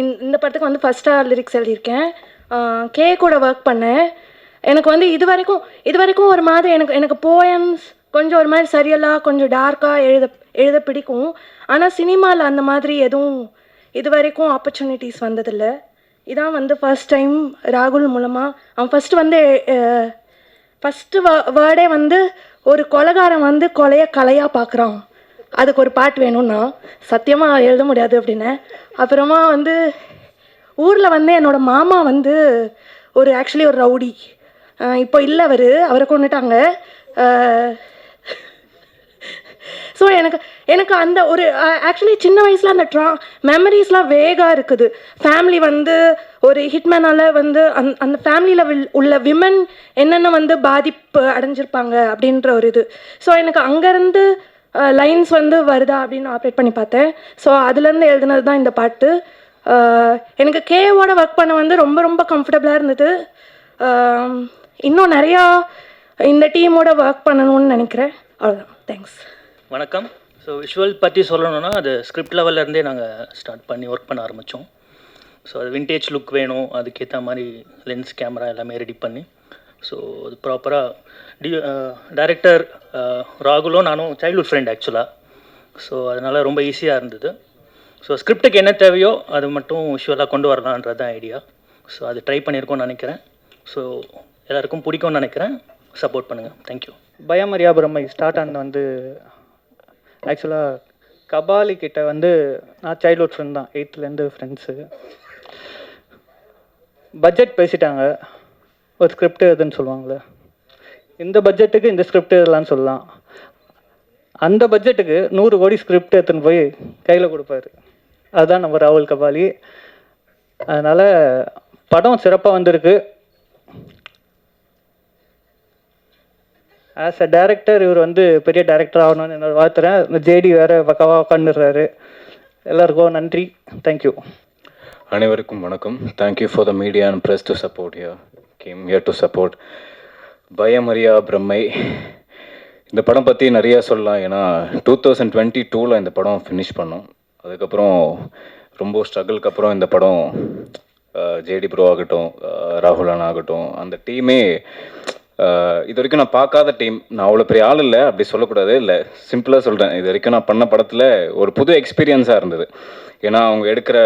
இந்த படத்துக்கு வந்து ஃபஸ்ட்டாக லிரிக்ஸ் எழுதியிருக்கேன். கே கூட ஒர்க் பண்ணேன். எனக்கு வந்து இது வரைக்கும் ஒரு மாதிரி எனக்கு போயம்ஸ் கொஞ்சம் ஒரு மாதிரி சரியெல்லாம் கொஞ்சம் டார்க்காக எழுத பிடிக்கும். ஆனால் சினிமாவில் அந்த மாதிரி எதுவும் இது வரைக்கும் ஆப்பர்ச்சுனிட்டிஸ் வந்ததில்லை. இதான் வந்து ஃபர்ஸ்ட் டைம் ராகுல் மூலமாக அவன் ஃபஸ்ட்டு வேர்டே வந்து ஒரு கொலைகாரன் வந்து கொலையை கலையாக பார்க்குறான், அதுக்கு ஒரு பாட்டு வேணும்னா சத்தியமாக எழுத முடியாது அப்படின்னு. அப்புறமா வந்து ஊரில் வந்து என்னோடய மாமா வந்து ஆக்சுவலி ஒரு ரவுடி. இப்போ இல்லை, அவரை கொண்டுட்டாங்க. ஸோ எனக்கு அந்த ஒரு ஆக்சுவலி சின்ன வயசில் அந்த மெமரிஸ்லாம் வேகாக இருக்குது. ஃபேமிலி வந்து ஒரு ஹிட்மேனால் வந்து அந்த ஃபேமிலியில் உள்ள விமன் என்னென்ன வந்து பாதிப்பு அடைஞ்சிருப்பாங்க அப்படின்ற ஒரு இது. ஸோ எனக்கு அங்கேருந்து லைன்ஸ் வந்து வருதா அப்படின்னு ஆப்ரேட் பண்ணி பார்த்தேன். ஸோ அதுலேருந்து எழுதுனது தான் இந்த பாட்டு. எனக்கு கேவோட ஒர்க் பண்ண வந்து ரொம்ப ரொம்ப கம்ஃபர்டபுளாக இருந்தது. இன்னும் நிறையா இந்த டீமோட ஒர்க் பண்ணணும்னு நினைக்கிறேன். அவ்வளோதான். தேங்க்ஸ். வணக்கம். ஸோ விஷுவல் பற்றி சொல்லணுன்னா அது ஸ்கிரிப்ட் லெவல்லேருந்தே நாங்கள் ஸ்டார்ட் பண்ணி ஒர்க் பண்ண ஆரம்பித்தோம். ஸோ அது விண்டேஜ் லுக் வேணும், அதுக்கேற்ற மாதிரி லென்ஸ் கேமரா எல்லாமே ரெடி பண்ணி ஸோ அது ப்ராப்பராக டைரக்டர் ராகுலும் நானும் சைல்ட்ஹுட் ஃப்ரெண்ட் ஆக்சுவலாக. ஸோ அதனால் ரொம்ப ஈஸியாக இருந்தது. ஸோ ஸ்கிரிப்டுக்கு என்ன தேவையோ அது மட்டும் விஷுவலாக கொண்டு வரலான்றது தான் ஐடியா. ஸோ அது ட்ரை பண்ணியிருக்கோன்னு நினைக்கிறேன். ஸோ எல்லாருக்கும் பிடிக்கும்னு நினைக்கிறேன். சப்போர்ட் பண்ணுங்கள். தேங்க்யூ. பயமரியா பிரம்மை ஸ்டார்ட் ஆனது வந்து ஆக்சுவலாக கபாலி கிட்ட வந்து நான் சைல்ட்ஹுட் ஃப்ரெண்ட் தான், 8th ஃப்ரெண்ட்ஸு. பட்ஜெட் பேசிட்டாங்க, ஒரு ஸ்கிரிப்ட் எதுன்னு சொல்லுவாங்களே, இந்த பட்ஜெட்டுக்கு இந்த ஸ்கிரிப்ட் எதுலான்னு சொல்லலாம். அந்த பட்ஜெட்டுக்கு 100 கோடி ஸ்கிரிப்ட் எடுத்துன்னு போய் கையில் கொடுப்பாரு. அதுதான் நம்ம ராகுல் கபாலி. அதனால் படம் சிறப்பாக வந்திருக்கு. ஆஸ் அ டேரக்டர் இவர் வந்து பெரிய டேரக்டர் ஆகணும்னு என்னோட வாழ்த்துறேன். ஜேடி வேறு பக்காவாக உட்காந்துடுறாரு. எல்லாருக்கும் நன்றி. தேங்க்யூ. அனைவருக்கும் வணக்கம். Thank you for the media and press to support here. Came here to support Bayamariya Brammai. இந்த படம் பற்றி நிறையா சொல்லலாம். ஏன்னா 2022 இந்த படம் ஃபினிஷ் பண்ணோம். அதுக்கப்புறம் ரொம்ப ஸ்ட்ரகிளுக்கு அப்புறம் இந்த படம் ஜேடி ப்ரோ ஆகட்டும், ராகுல் அண்ணா ஆகட்டும், அந்த டீமே இது வரைக்கும் நான் பார்க்காத டீம். நான் அவ்வளோ பெரிய ஆள் இல்லை, அப்படி சொல்லக்கூடாது, இல்லை சிம்பிளாக சொல்கிறேன். இது வரைக்கும் நான் பண்ண படத்தில் ஒரு புது எக்ஸ்பீரியன்ஸாக இருந்தது. ஏன்னா அவங்க எடுக்கிற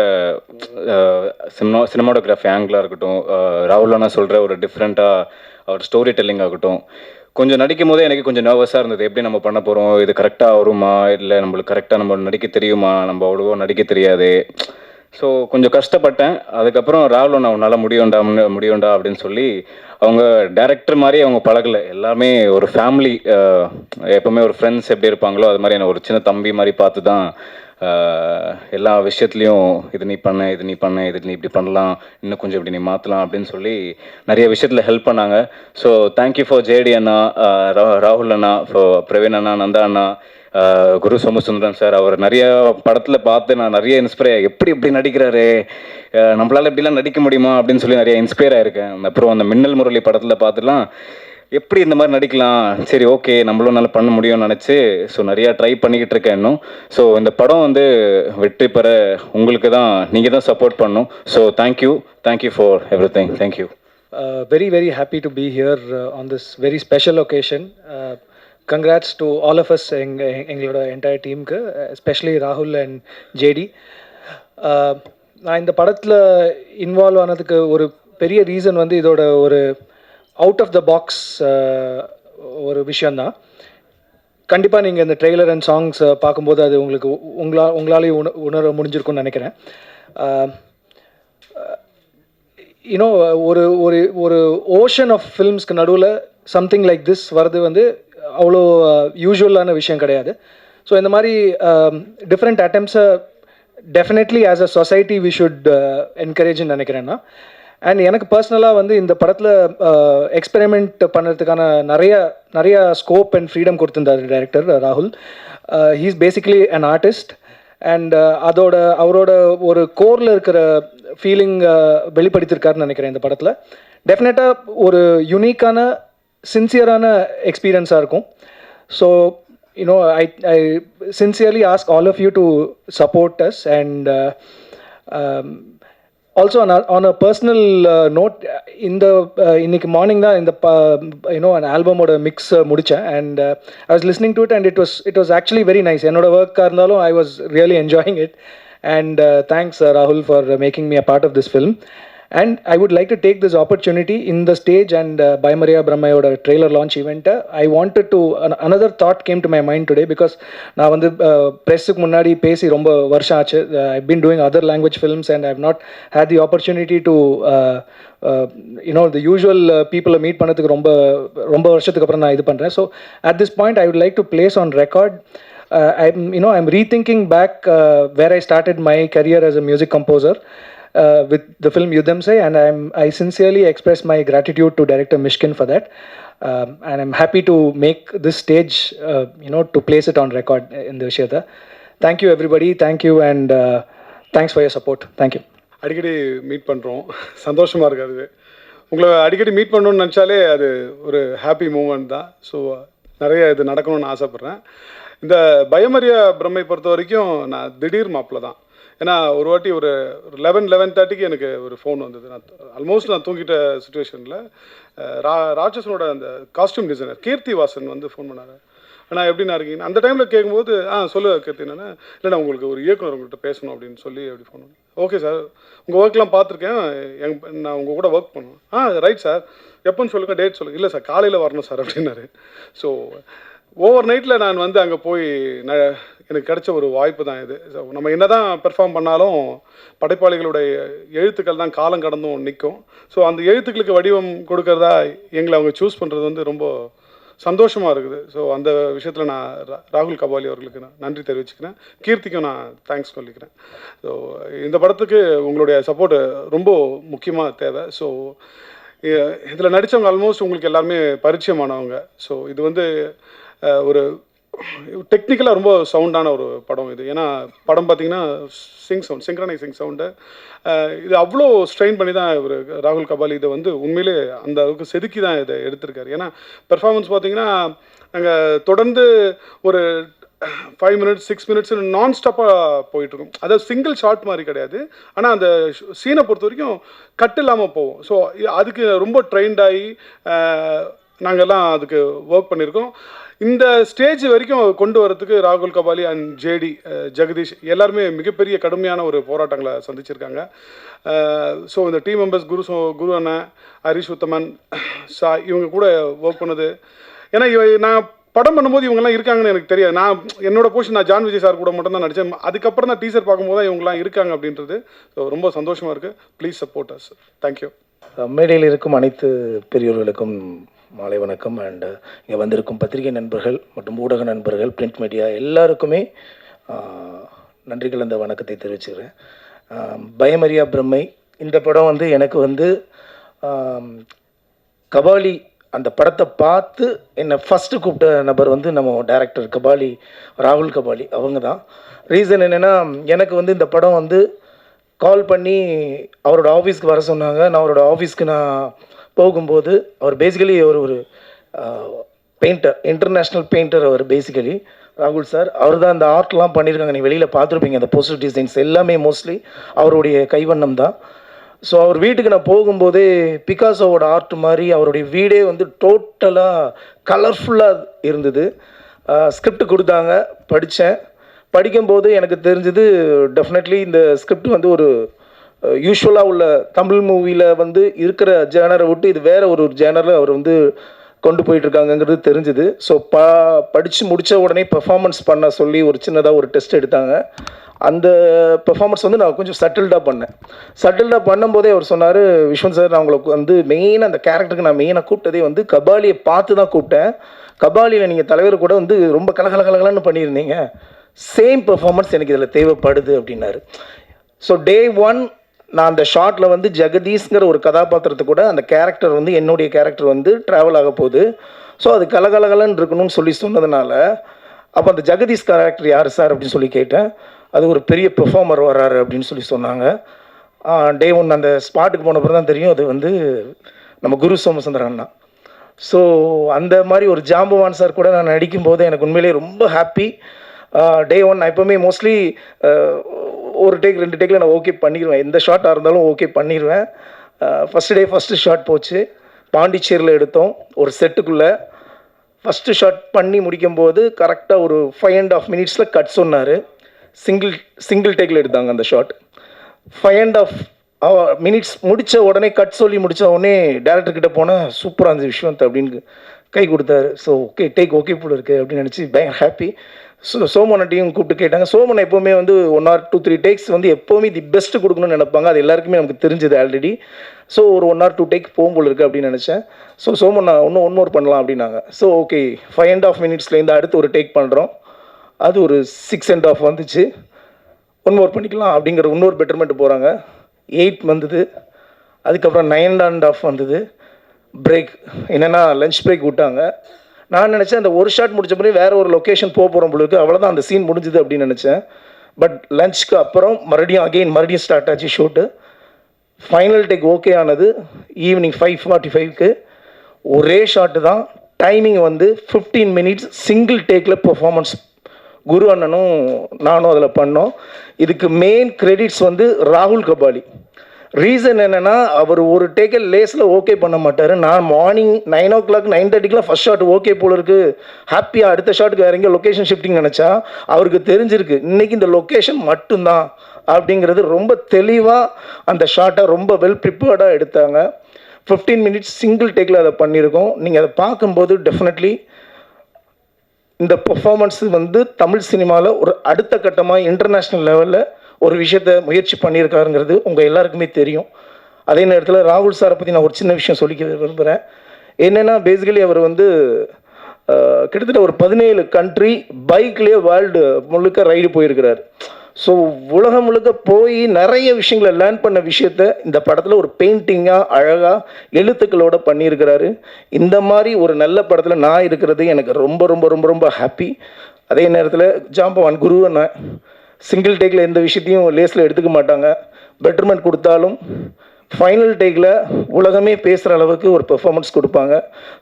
சினிமாட்டோகிராஃபி ஆங்கிளாக இருக்கட்டும், ராகுல் அண்ணா சொல்கிற ஒரு டிஃப்ரெண்ட்டாக அவர் ஸ்டோரி டெல்லிங் ஆகட்டும், கொஞ்சம் நடிக்கும் போதே எனக்கு கொஞ்சம் நர்வஸாக இருந்தது. எப்படி நம்ம பண்ண போகிறோம், இது கரெக்டாக வருமா, இல்லை நம்மளுக்கு கரெக்டாக நம்ம நடிக்க தெரியுமா, நம்ம அவ்வளோவா நடிக்க தெரியாது. ஸோ கொஞ்சம் கஷ்டப்பட்டேன். அதுக்கப்புறம் ராகுல் அண்ணா உன்னால் முடியும்டா அப்படின்னு சொல்லி அவங்க டைரக்டர் மாதிரி அவங்க பழகலை. எல்லாமே ஒரு ஃபேமிலி, எப்போவுமே ஒரு ஃப்ரெண்ட்ஸ் எப்படி இருப்பாங்களோ அது மாதிரி என்ன ஒரு சின்ன தம்பி மாதிரி பார்த்து தான் எல்லா விஷயத்துலையும் இது நீ இப்படி பண்ணலாம், இன்னும் கொஞ்சம் இப்படி நீ மாற்றலாம் அப்படின்னு சொல்லி நிறைய விஷயத்தில் ஹெல்ப் பண்ணாங்க. ஸோ தேங்க்யூ ஃபார் ஜேடி அண்ணா, ராகுல் அண்ணா, ஃபார் பிரவீன் அண்ணா, நந்தா அண்ணா, குரு சோமசுந்தரன் சார். அவர் நிறைய படத்தில் பார்த்து நான் நிறைய எப்படி நடிக்கிறாரு, நம்மளால் எப்படிலாம் நடிக்க முடியுமா அப்படின்னு சொல்லி நிறைய இன்ஸ்பயர் ஆயிருக்கேன். அப்புறம் அந்த மின்னல் முரளி படத்தில் பார்த்துலாம் எப்படி இந்த மாதிரி நடிக்கலாம், சரி ஓகே நம்மளும் நல்லா பண்ண முடியும்னு நினச்சி ஸோ நிறையா ட்ரை பண்ணிக்கிட்டு இருக்கேன் இன்னும். ஸோ இந்த படம் வந்து வெற்றி பெற உங்களுக்கு தான், நீங்கள் தான் சப்போர்ட் பண்ணணும். So thank you for everything. Thank you. Very, very happy to be here on this very special occasion. Congrats to all of us, எங்களோட entire teamக்கு, especially Rahul and JD. நான் இந்த படத்தில் இன்வால்வ் ஆனதுக்கு ஒரு பெரிய ரீசன் வந்து இதோட ஒரு அவுட் ஆஃப் த பாக்ஸ் ஒரு விஷயந்தான். கண்டிப்பாக நீங்கள் இந்த ட்ரெய்லர் அண்ட் சாங்ஸ் பார்க்கும்போது அது உங்களாலேயும் உணர முடிஞ்சிருக்கும்னு நினைக்கிறேன். யூனோ ஒரு ஒரு ஒரு ஓஷன் ஆஃப் ஃபில்ம்ஸ்க்கு நடுவில் சம்திங் லைக் திஸ் வர்றது வந்து அவ்வளோ யூஸ்வலான விஷயம் கிடையாது. ஸோ இந்த மாதிரி டிஃப்ரெண்ட் அட்டெம்ப்ஸை definitely as a society we should என்கரேஜ்னு நினைக்கிறேன்னா. அண்ட் எனக்கு பர்சனலாக வந்து இந்த படத்தில் எக்ஸ்பெரிமெண்ட் பண்ணுறதுக்கான நிறைய ஸ்கோப் அண்ட் ஃப்ரீடம் கொடுத்துருந்தார் டைரக்டர் ராகுல். He is basically an artist and அவரோட ஒரு கோரில் இருக்கிற ஃபீலிங் வெளிப்படுத்தியிருக்காருன்னு நினைக்கிறேன் இந்த படத்தில். டெஃபினட்டாக ஒரு யூனிக்கான சின்சியரான எக்ஸ்பீரியன்ஸாக இருக்கும். So I sincerely ask all of you to support us and Also on a personal note, இன்னைக்கு மார்னிங் தான் இந்த an ஆல்பமோட மிக்ஸ் முடித்தேன். And I was listening to it and it was actually very nice. என்னோட ஒர்க்காக இருந்தாலும் I was really enjoying it. And thanks Rahul for making me a part of this film. And I would like to take this opportunity in the stage and Bayamaria Brahmayoda trailer launch event. I wanted to, another thought came to my mind today because நான் வந்து ப்ரெஸ்ஸுக்கு முன்னாடி பேசி ரொம்ப வருஷம் ஆச்சு. I've been doing other language films and I've not had the opportunity to the usual people meet பண்ணதுக்கு ரொம்ப வருஷத்துக்கு அப்புறம் நான் இது பண்ணுறேன். So at this point I would like to place on record I'm rethinking back where I started my career as a music composer. With the film Yuddham Se, and I sincerely express my gratitude to director Mishkin for that, and I'm happy to make this stage to place it on record in the Vishayatha. Thank you everybody, thank you, and thanks for your support. Thank you. அடிக்கடி meet பண்ணுறோம், சந்தோஷமாக இருக்குது. அது உங்களை அடிக்கடி meet பண்ணணும்னு நினச்சாலே அது ஒரு ஹாப்பி மூமெண்ட் தான். ஸோ நிறைய இது நடக்கணும்னு ஆசைப்பட்றேன். இந்த பயமரியா பிரம்மை பொறுத்த வரைக்கும் நான் திடீர் மாப்பிள்ள தான். ஏன்னா ஒரு வாட்டி ஒரு 11:30க்கு எனக்கு ஒரு ஃபோன் வந்தது. நான் தூங்கிட்ட சுச்சுவேஷனில் ராட்சசனோட அந்த காஸ்டியூம் டிசைனர் கீர்த்தி வாசன் வந்து ஃபோன் பண்ணார். ஆனால் எப்படின்னா இருக்கீங்க அந்த டைமில் கேட்கும்போது சொல்லு கீர்த்தி, என்னென்னா இல்லைண்ணா உங்களுக்கு ஒரு இயக்குனர் உங்கள்கிட்ட பேசணும் அப்படின்னு சொல்லி அப்படி ஃபோன் பண்ணேன். ஓகே சார், உங்கள் ஒர்க்லாம் பார்த்துருக்கேன், நான் உங்கள் கூட ஒர்க் பண்ணுவேன். ரைட் சார், எப்போன்னு சொல்லுங்கள், டேட் சொல்லுங்கள். இல்லை சார், காலையில் வரணும் சார் அப்படின்னாரு. ஸோ ஓவர் நைட்டில் நான் வந்து அங்கே போய் எனக்கு கிடைச்ச ஒரு வாய்ப்பு தான் இது. ஸோ நம்ம என்ன தான் பெர்ஃபார்ம் பண்ணாலும் படைப்பாளிகளுடைய எழுத்துக்கள் தான் காலம் கடந்தும் நிற்கும். ஸோ அந்த எழுத்துக்களுக்கு வடிவம் கொடுக்கறதா எங்களை அவங்க சூஸ் பண்ணுறது வந்து ரொம்ப சந்தோஷமாக இருக்குது. ஸோ அந்த விஷயத்தில் நான் ராகுல் கபாலி அவர்களுக்கு நான் நன்றி தெரிவிச்சுக்கிறேன். கீர்த்திக்கும் நான் தேங்க்ஸ் சொல்லிக்கிறேன். ஸோ இந்த படத்துக்கு உங்களுடைய சப்போர்ட்டு ரொம்ப முக்கியமாக தேவை. ஸோ இதில் நடித்தவங்க ஆல்மோஸ்ட் உங்களுக்கு எல்லாருமே பரிச்சயமானவங்க. ஸோ இது வந்து ஒரு டெக்னிக்கலாக ரொம்ப சவுண்டான ஒரு படம் இது. ஏன்னா படம் பார்த்திங்கன்னா சிங்க்ரனைசிங் சவுண்டு. இது அவ்வளோ ஸ்ட்ரெயின் பண்ணி தான் இவர் ராகுல் கபாலி இதை வந்து உண்மையிலே அந்த அளவுக்கு செதுக்கி தான் இதை எடுத்திருக்காரு. ஏன்னா பெர்ஃபார்மன்ஸ் பார்த்திங்கன்னா நாங்கள் தொடர்ந்து ஒரு 5 minutes 6 minutes நான் ஸ்டாப்பாக போயிட்டுருக்கும். அதாவது சிங்கிள் ஷாட் மாதிரி கிடையாது, ஆனால் அந்த சீனை பொறுத்த வரைக்கும் கட் இல்லாமல் போவோம். ஸோ அதுக்கு ரொம்ப ட்ரெயின்டாகி நாங்கள்லாம் அதுக்கு ஒர்க் பண்ணியிருக்கோம். இந்த ஸ்டேஜ் வரைக்கும் கொண்டு வரதுக்கு ராகுல் கபாலி அண்ட் ஜேடி ஜெகதீஷ் எல்லாருமே மிகப்பெரிய கடுமையான ஒரு போராட்டங்களை சந்திச்சிருக்காங்க. ஸோ இந்த டீம் மெம்பர்ஸ் குரு அண்ணன், ஹரிஷ் உத்தமன், இவங்க கூட ஒர்க் பண்ணது. ஏன்னா நான் படம் பண்ணும்போது இவங்கெல்லாம் இருக்காங்கன்னு எனக்கு தெரியாது. நான் என்னோட போர்ஷன் நான் ஜான் விஜய் சார் கூட மட்டும் தான் நடித்தேன். அதுக்கப்புறம் தான் டீசர் பார்க்கும்போது தான் இவங்கெல்லாம் இருக்காங்க அப்படின்றது ஸோ ரொம்ப சந்தோஷமாக இருக்குது. Please support us. தேங்க்யூ. மேடையில் இருக்கும் அனைத்து பெரியோர்களுக்கும் மாலை வணக்கம். அண்ட் இங்கே வந்திருக்கும் பத்திரிகை நண்பர்கள் மற்றும் ஊடக நண்பர்கள், பிரிண்ட் மீடியா எல்லாருக்குமே நன்றி கலந்த வணக்கத்தை தெரிவிச்சுக்கிறேன். பயமரியா பிரம்மை இந்த படம் வந்து எனக்கு வந்து கபாலி அந்த படத்தை பார்த்து என்னை ஃபஸ்ட்டு கூப்பிட்ட நபர் வந்து நம்ம டைரக்டர் கபாலி, ராகுல் கபாலி அவங்க தான். ரீசன் என்னென்னா, எனக்கு வந்து இந்த படம் வந்து கால் பண்ணி அவரோட ஆஃபீஸ்க்கு வர சொன்னாங்க. நான் அவரோட ஆஃபீஸ்க்கு நான் போகும்போது அவர் பேசிக்கலி ஒரு பெயிண்டர், இன்டர்நேஷ்னல் பெயிண்டர் அவர் பேசிக்கலி ராகுல் சார். அவர் தான் அந்த ஆர்ட்லாம் பண்ணியிருக்காங்க, நீங்கள் வெளியில் பார்த்துருப்பீங்க. அந்த போஸ்டர் டிசைன்ஸ் எல்லாமே மோஸ்ட்லி அவருடைய கைவண்ணம் தான். ஸோ அவர் வீட்டுக்கு நான் போகும்போதே பிகாசோவோட ஆர்ட் மாதிரி அவருடைய வீடே வந்து டோட்டலாக கலர்ஃபுல்லாக இருந்தது. ஸ்கிரிப்ட் கொடுத்தாங்க, படித்தேன். படிக்கும்போது எனக்கு தெரிஞ்சது டெஃபினெட்லி இந்த ஸ்கிரிப்ட் வந்து ஒரு யூஸ்வலாக உள்ள தமிழ் மூவியில் வந்து இருக்கிற ஜேனரை விட்டு இது வேறு ஒரு ஜேனரில் அவர் வந்து கொண்டு போயிட்டுருக்காங்கங்கிறது தெரிஞ்சுது. ஸோ படித்து முடித்த உடனே பெர்ஃபார்மன்ஸ் பண்ண சொல்லி ஒரு சின்னதாக ஒரு டெஸ்ட் எடுத்தாங்க. அந்த பெர்ஃபார்மன்ஸ் வந்து நான் கொஞ்சம் சட்டில்டாக பண்ணேன். சட்டில்டாக பண்ணும்போதே அவர் சொன்னார், விஸ்வந்த் சார், நான் உங்களுக்கு வந்து மெயினாக அந்த கேரக்டருக்கு நான் மெயினாக கூப்பிட்டதே வந்து கபாலியை பார்த்து தான் கூப்பிட்டேன். கபாலியில் நீங்கள் தலைவர் கூட வந்து ரொம்ப கலகலன்னு பண்ணியிருந்தீங்க, சேம் பெர்ஃபார்மன்ஸ் எனக்கு இதில் தேவைப்படுது அப்படின்னாரு. ஸோ டே 1 நான் அந்த ஷார்ட்டில் வந்து ஜெகதீஷ்ங்கிற ஒரு கதாபாத்திரத்தை கூட அந்த கேரக்டர் வந்து என்னுடைய கேரக்டர் வந்து ட்ராவல் ஆக போகுது. ஸோ அது கலகலன்னு இருக்கணும்னு சொல்லி சொன்னதுனால, அப்போ அந்த ஜெகதீஷ் கேரக்டர் யார் சார் அப்படின்னு சொல்லி கேட்டேன். அது ஒரு பெரிய பெர்ஃபார்மர் வர்றாரு அப்படின்னு சொல்லி சொன்னாங்க. டே 1 அந்த ஸ்பாட்டுக்கு போன பிறகு தான் தெரியும் அது வந்து நம்ம குரு சோமசுந்தரன் அண்ணா. ஸோ அந்த மாதிரி ஒரு ஜாம்பவான் சார் கூட நான் நடிக்கும்போது எனக்கு உண்மையிலேயே ரொம்ப ஹாப்பி. டே ஒன் நான் எப்போவுமே மோஸ்ட்லி ஒரு டேக் 2 டேக்கில் நான் ஓகே பண்ணிடுவேன், எந்த ஷாட்டாக இருந்தாலும் ஓகே பண்ணிடுவேன். ஃபஸ்ட்டு ஷாட் போச்சு, பாண்டிச்சேரியில் எடுத்தோம் ஒரு செட்டுக்குள்ளே. ஃபஸ்ட்டு ஷாட் பண்ணி முடிக்கும்போது கரெக்டாக ஒரு 5.5 மினிட்ஸில் கட் சொன்னார். சிங்கிள் டேக்கில் எடுத்தாங்க அந்த ஷாட். 5.5 மினிட்ஸ் முடித்த உடனே கட் சொல்லி முடித்த உடனே டேரக்டர்கிட்ட போனால் சூப்பராக இருந்துச்சு விஸ்வந்த் அப்படின்னு கை கொடுத்தாரு. ஸோ ஓகே டேக் ஓகே போல இருக்குது அப்படின்னு நினச்சி பயங்கர ஹாப்பி. சோமனட்டையும் கூப்பிட்டு கேட்டாங்க. சோமன் எப்போவுமே வந்து 1 or 2-3 டேக்ஸ் வந்து எப்போவுமே தி பெஸ்ட்டு கொடுக்கணும்னு நினைப்பாங்க, அது எல்லாருக்குமே நமக்கு தெரிஞ்சது ஆல்ரெடி. ஸோ ஒரு 1 or 2 டேக் போகும்போது இருக்குது அப்படின்னு நினச்சேன். ஸோ சோமன் நான் ஒன் மோர் பண்ணலாம் அப்படின்னாங்க. ஸோ ஓகே 5.5 மினிட்ஸ்லேருந்து அடுத்து ஒரு டேக் பண்ணுறோம், அது ஒரு 6.5 வந்துச்சு, 1 மோர் பண்ணிக்கலாம் அப்படிங்கிற இன்னொரு பெட்டர்மெண்ட் போகிறாங்க. 8 வந்தது, அதுக்கப்புறம் 9.5 வந்தது. பிரேக் என்னென்னா லஞ்ச் பிரேக் விட்டாங்க. நான் நினச்சேன் அந்த ஒரு ஷாட் முடிச்ச பிறகு வேறு ஒரு லொக்கேஷன் போகிறோம் பொழுது அவ்வளோதான் அந்த சீன் முடிஞ்சுது அப்படின்னு நினச்சேன். பட் லஞ்சுக்கு அப்புறம் மறுபடியும் ஸ்டார்ட் ஆச்சு ஷூட்டு. ஃபைனல் டேக் ஓகே ஆனது ஈவினிங் 5:45க்கு. ஒரே ஷாட்டு தான், டைமிங் வந்து 15 மினிட்ஸ் சிங்கிள் டேக்கில் பெர்ஃபார்மன்ஸ் குரு அண்ணனும் நானும் அதில் பண்ணோம். இதுக்கு மெயின் கிரெடிட்ஸ் வந்து ராகுல் கபாலி. ரீசன் என்னென்னா அவர் ஒரு டேக்கை லேஸில் ஓகே பண்ண மாட்டார். நான் மார்னிங் 9 o'clock 9:30க்குலாம் ஃபஸ்ட் ஷாட் ஓகே போல இருக்குது, ஹாப்பியாக அடுத்த ஷாட்டுக்கு வேறு எங்கேயோ லொக்கேஷன் ஷிஃப்டிங் நினச்சா அவருக்கு தெரிஞ்சிருக்கு இன்றைக்கி இந்த லொக்கேஷன் மட்டும்தான் அப்படிங்கிறது. ரொம்ப தெளிவாக அந்த ஷாட்டை ரொம்ப வெல் ப்ரிப்பேர்டாக எடுத்தாங்க. 15 மினிட்ஸ் சிங்கிள் டேக்கில் அதை பண்ணியிருக்கோம். நீங்கள் அதை பார்க்கும்போது டெஃபினெட்லி இந்த பெர்ஃபார்மன்ஸ் வந்து தமிழ் சினிமாவில் ஒரு அடுத்த கட்டமாக இன்டர்நேஷ்னல் லெவலில் ஒரு விஷயத்தை முயற்சி பண்ணியிருக்காருங்கிறது உங்கள் எல்லாருக்குமே தெரியும். அதே நேரத்தில் ராகுல் சாரை பற்றி நான் ஒரு சின்ன விஷயம் சொல்லிக்க விரும்புகிறேன். என்னென்னா பேசிக்கலி அவர் வந்து கிட்டத்தட்ட ஒரு 17 கண்ட்ரி பைக்லேயே வேர்ல்டு முழுக்க ரைடு போயிருக்கிறார். ஸோ உலகம் முழுக்க போய் நிறைய விஷயங்களை லேர்ன் பண்ண விஷயத்த இந்த படத்தில் ஒரு பெயிண்டிங்காக அழகாக எழுத்துக்களோடு பண்ணியிருக்கிறாரு. இந்த மாதிரி ஒரு நல்ல படத்தில் நான் இருக்கிறது எனக்கு ரொம்ப ரொம்ப ரொம்ப ரொம்ப ஹாப்பி. அதே நேரத்தில் ஜாம்பவான் குரு அண்ணன் சிங்கிள் டேக்கில் எந்த விஷயத்தையும் லேஸில் எடுத்துக்க மாட்டாங்க, பெட்டர்மெண்ட் கொடுத்தாலும் ஃபைனல் டேக்கில் உலகமே பேசுகிற அளவுக்கு ஒரு பெர்ஃபார்மன்ஸ் கொடுப்பாங்க.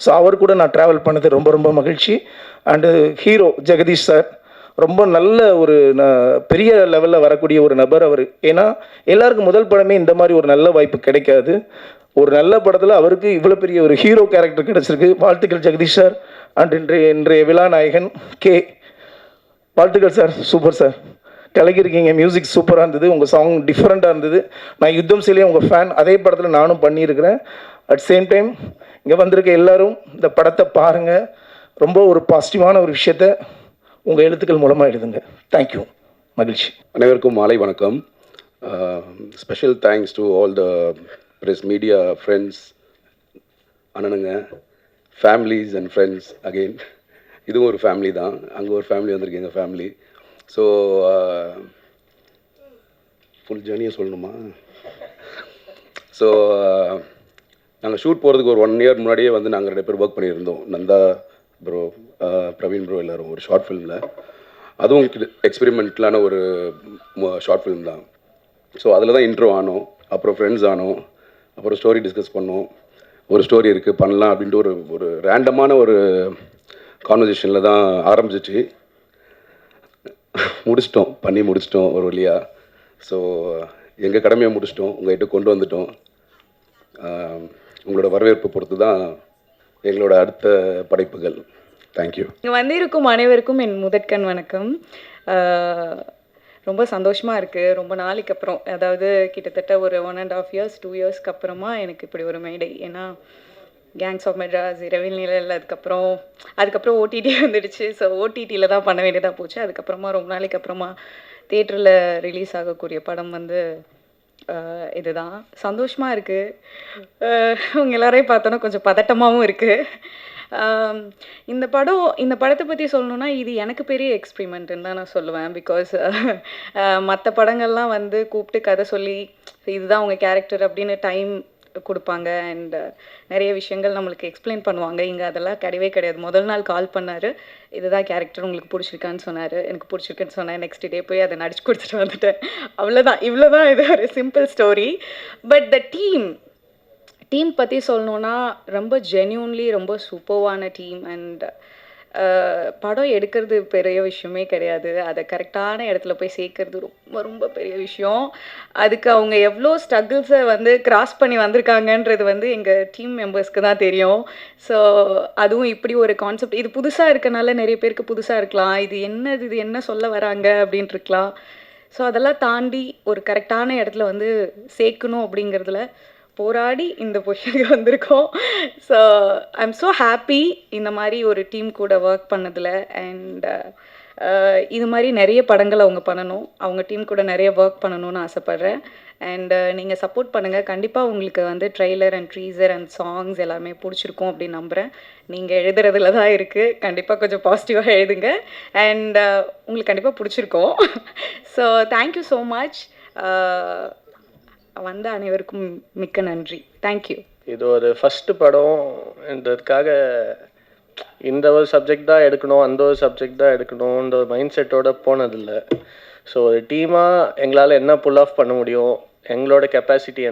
ஸோ அவர் கூட நான் ட்ராவல் பண்ணது ரொம்ப ரொம்ப மகிழ்ச்சி. அண்டு ஹீரோ ஜெகதீஷ் சார் ரொம்ப நல்ல ஒரு பெரிய லெவலில் வரக்கூடிய ஒரு நபர் அவர். ஏன்னா எல்லாருக்கும் முதல் படமே இந்த மாதிரி ஒரு நல்ல வாய்ப்பு கிடைக்காது. ஒரு நல்ல படத்தில் அவருக்கு இவ்வளோ பெரிய ஒரு ஹீரோ கேரக்டர் கிடச்சிருக்கு. வாழ்த்துக்கள் ஜெகதீஷ் சார். அண்ட் இன்றைய விழா நாயகன் கே, வாழ்த்துக்கள் சார், சூப்பர் சார், கலக்கிருக்கீங்க. மியூசிக் சூப்பராக இருந்தது, உங்கள் சாங் டிஃப்ரெண்ட்டாக இருந்தது. நான் யுத்தம் சிலையே உங்கள் ஃபேன், அதே படத்தில் நானும் பண்ணியிருக்கிறேன். அட் சேம் டைம் இங்கே வந்திருக்க எல்லோரும் இந்த படத்தை பாருங்கள், ரொம்ப ஒரு பாசிட்டிவான ஒரு விஷயத்தை உங்கள் எழுத்துக்கள் மூலமாக எழுதுங்க. தேங்க்யூ, மகிழ்ச்சி. அனைவருக்கும் மாலை வணக்கம். Special thanks to all the press media friends, அண்ணனுங்க, ஃபேமிலிஸ் அண்ட் ஃப்ரெண்ட்ஸ். அகெயின் இதுவும் ஒரு ஃபேமிலி தான், அங்கே ஒரு ஃபேமிலி வந்திருக்கு, எங்கள் ஃபேமிலி. ஸோ ஃபுல் ஜேர்னியை சொல்லணுமா? ஸோ நாங்கள் ஷூட் போகிறதுக்கு ஒரு 1 year முன்னாடியே வந்து நாங்கள் 2 பேர் ஒர்க் பண்ணியிருந்தோம். நந்தா ப்ரோ, பிரவீன் ப்ரோ, எல்லோரும் ஒரு ஷார்ட் ஃபிலிமில். அதுவும் எக்ஸ்பெரிமெண்ட்லான ஒரு ஷார்ட் ஃபிலிம் தான். ஸோ அதில் தான் இன்ட்ரோ ஆனோம், அப்புறம் ஃப்ரெண்ட்ஸ் ஆனோம், அப்புறம் ஸ்டோரி டிஸ்கஸ் பண்ணோம். ஒரு ஸ்டோரி இருக்குது பண்ணலாம் அப்படின்ட்டு ஒரு ரேண்டமான ஒரு கான்வர்சேஷனில் தான் ஆரம்பிச்சிச்சு. பண்ணி முடிச்சிட்டோம் ஒரு வழியாக. ஸோ எங்கள் கடமையை முடிச்சிட்டோம், உங்கள்கிட்ட கொண்டு வந்துட்டோம். உங்களோட வரவேற்பு பொறுத்து தான் எங்களோட அடுத்த படைப்புகள். தேங்க்யூ. இங்கே வந்திருக்கும் அனைவருக்கும் என் முதற்கண் வணக்கம். ரொம்ப சந்தோஷமாக இருக்குது. ரொம்ப நாளைக்கு அப்புறம், அதாவது கிட்டத்தட்ட ஒரு 1.5 years 2 yearsக்கு அப்புறமா எனக்கு இப்படி ஒரு மேடை. ஏன்னா கேங்ஸ் ஆஃப் மெட்ராஸ், இரவில் நிழல், அதுக்கப்புறம் ஓடிடி வந்துடுச்சு. ஸோ ஓடிடியில் தான் பண்ண வேண்டியதாக போச்சு. அதுக்கப்புறமா ரொம்ப நாளைக்கு அப்புறமா தேட்டரில் ரிலீஸ் ஆகக்கூடிய படம் வந்து இதுதான். சந்தோஷமாக இருக்குது. உங்கள் எல்லாரையும் பார்த்தோன்னா கொஞ்சம் பதட்டமாகவும் இருக்குது. இந்த படத்தை பற்றி சொல்லணுன்னா இது எனக்கு பெரிய எக்ஸ்பிரிமெண்ட்டுன்னு தான் நான் சொல்லுவேன். பிகாஸ் மற்ற படங்கள்லாம் வந்து கூப்பிட்டு கதை சொல்லி இதுதான் உங்கள் கேரக்டர் அப்படின்னு டைம் கொடுப்பாங்க அண்ட் நிறைய விஷயங்கள் நம்மளுக்கு எக்ஸ்பிளைன் பண்ணுவாங்க. இங்கே அதெல்லாம் கிடையவே கிடையாது. முதல் நாள் கால் பண்ணார், இதுதான் கேரக்டர், உங்களுக்கு பிடிச்சிருக்கான்னு சொன்னார். எனக்கு பிடிச்சிருக்குன்னு சொன்னேன். நெக்ஸ்ட் டே போய் அதை நடிச்சு கொடுத்துட்டு வந்துட்டேன். அவ்வளோதான், இவ்வளோதான். இது ஒரு simple story. But the team பற்றி சொல்லணுன்னா ரொம்ப ஜென்யூன்லி ரொம்ப சூப்பர்வான டீம். அண்ட் படம் எடுக்கிறது பெரிய விஷயமே கிடையாது. அதை கரெக்டான இடத்துல போய் சேர்க்கறது ரொம்ப ரொம்ப பெரிய விஷயம். அதுக்கு அவங்க எவ்வளோ ஸ்ட்ரகிள்ஸை வந்து கிராஸ் பண்ணி வந்திருக்காங்கன்றது வந்து எங்கள் டீம் மெம்பர்ஸ்க்கு தான் தெரியும். ஸோ அதுவும் இப்படி ஒரு கான்செப்ட் இது புதுசாக இருக்கனால நிறைய பேருக்கு புதுசாக இருக்கலாம். இது என்னது, இது என்ன சொல்ல வராங்க அப்படின்ட்டு இருக்கலாம். ஸோ அதெல்லாம் தாண்டி ஒரு கரெக்டான இடத்துல வந்து சேர்க்கணும் அப்படிங்கிறதுல போராடி இந்த பொசிஷனுக்கு வந்திருக்கோம். So I am so happy இந்த மாதிரி ஒரு டீம் கூட ஒர்க் பண்ணதில். அண்ட் இது மாதிரி நிறைய படங்கள் அவங்க பண்ணணும், அவங்க டீம் கூட நிறைய ஒர்க் பண்ணணும்னு ஆசைப்பட்றேன். அண்ட் நீங்கள் சப்போர்ட் பண்ணுங்கள். கண்டிப்பாக உங்களுக்கு வந்து ட்ரெய்லர் அண்ட் ட்ரீசர் அண்ட் சாங்ஸ் எல்லாமே பிடிச்சிருக்கும் அப்படின்னு நம்புகிறேன். நீங்கள் எழுதுறதுல தான் இருக்குது. கண்டிப்பாக கொஞ்சம் பாசிட்டிவாக எழுதுங்க. அண்ட் உங்களுக்கு கண்டிப்பாக பிடிச்சிருக்கும். So thank you so much. வந்த அனைவருக்கும் மிக்க நன்றி. தேங்க்யூ. இது ஒரு ஃபஸ்ட்டு படம்ன்றதுக்காக இந்த ஒரு சப்ஜெக்ட் தான் எடுக்கணும், அந்த ஒரு சப்ஜெக்ட் தான் எடுக்கணுன்ற ஒரு மைண்ட் செட்டோடு போனதில்லை. ஸோ ஒரு டீமாக எங்களால் என்ன புல் ஆஃப் பண்ண முடியும், எங்களோட கெப்பாசிட்டி